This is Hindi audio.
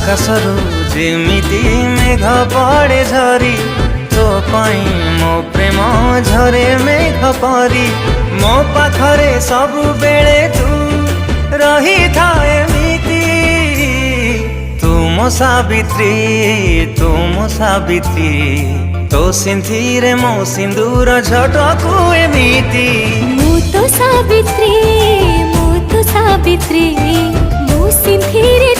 आकाशरू जेमिति मेघ पड़े झरी तो पाई मो प्रेम झरे मेघ परी मो पाखरे सबु बेले तू रही था एमिति तुम सावित्री तो सिंथिरे मो सिंदूर झटकू एमिति मु तो सावित्री मु सिंथिरे